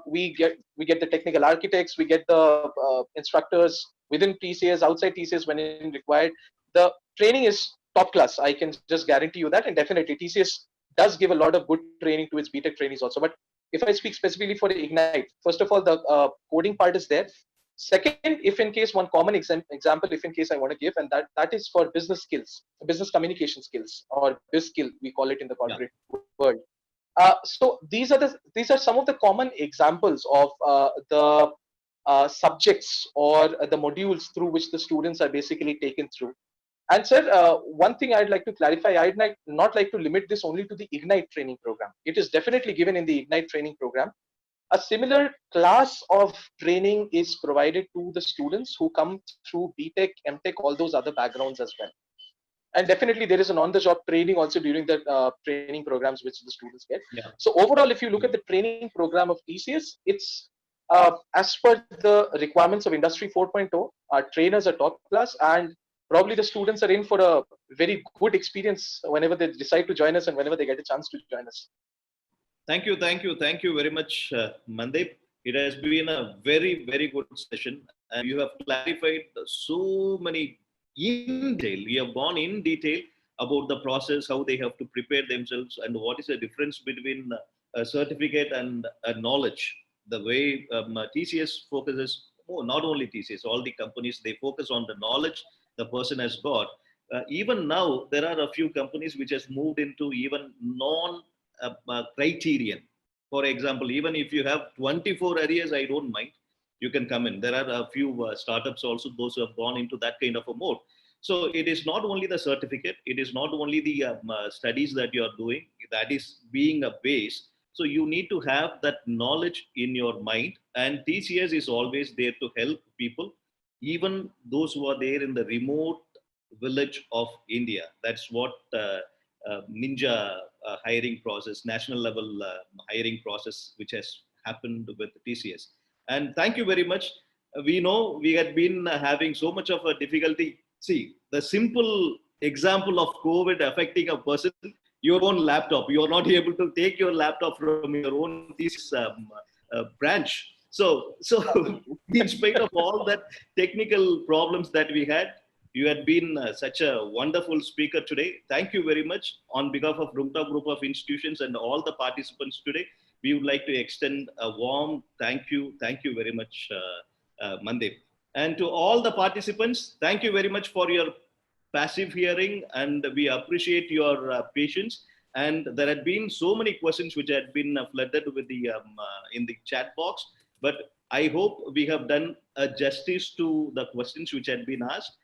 We get the technical architects, we get the instructors within TCS, outside TCS when required. The training is top class. I can just guarantee you that, and definitely TCS does give a lot of good training to its BTech trainees also. But if I speak specifically for Ignite, first of all, the coding part is there. Second, if in case one common example, if in case I want to give, and that is for business skills, business communication skills, or biz skill, we call it in the Yeah. corporate world. So these are some of the common examples of the subjects or the modules through which the students are basically taken through. And sir, one thing I'd like to clarify, I'd not like to limit this only to the Ignite training program. It is definitely given in the Ignite training program. A similar class of training is provided to the students who come through BTech, MTech, all those other backgrounds as well. And definitely there is an on-the-job training also during the training programs which the students get. Yeah. So overall, if you look at the training program of TCS, it's as per the requirements of Industry 4.0. Our trainers are top class, and probably the students are in for a very good experience whenever they decide to join us and whenever they get a chance to join us. Thank you very much, Mandeep. It has been a very, very good session, and you have clarified so many in detail. You have gone in detail about the process, how they have to prepare themselves, and what is the difference between a certificate and a knowledge. The way TCS focuses, oh, not only TCS, all the companies, they focus on the knowledge the person has got. Even now, there are a few companies which has moved into even non criterion. For example, even if you have 24 areas, I don't mind. You can come in. There are a few startups also, those who have gone into that kind of a mode. So it is not only the certificate, it is not only the studies that you are doing, that is being a base. So you need to have that knowledge in your mind, and TCS is always there to help people even those who are there in the remote village of India. That's what Ninja hiring process, national level hiring process, which has happened with TCS. And thank you very much. We know we had been having so much of a difficulty. See, the simple example of COVID affecting a person, your own laptop. You are not able to take your laptop from your own thesis branch. So in spite of all that technical problems that we had, you had been such a wonderful speaker today. Thank you very much. On behalf of Rungta Group of Institutions and all the participants today, we would like to extend a warm thank you. Thank you very much, Mandeep. And to all the participants, thank you very much for your passive hearing, and we appreciate your patience. And there had been so many questions which had been flooded with the in the chat box, but I hope we have done justice to the questions which had been asked.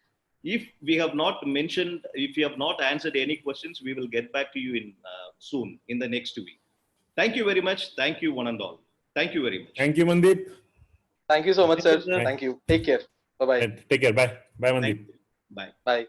If we have not mentioned, if we have not answered any questions, we will get back to you in soon in the next week. Thank you very much. Thank you, one and all. Thank you very much. Thank you, Mandeep. Thank you so much, sir. Thank you, sir. Thank you. Take care. Bye-bye. Take care. Bye. Bye, Mandeep. Bye. Bye.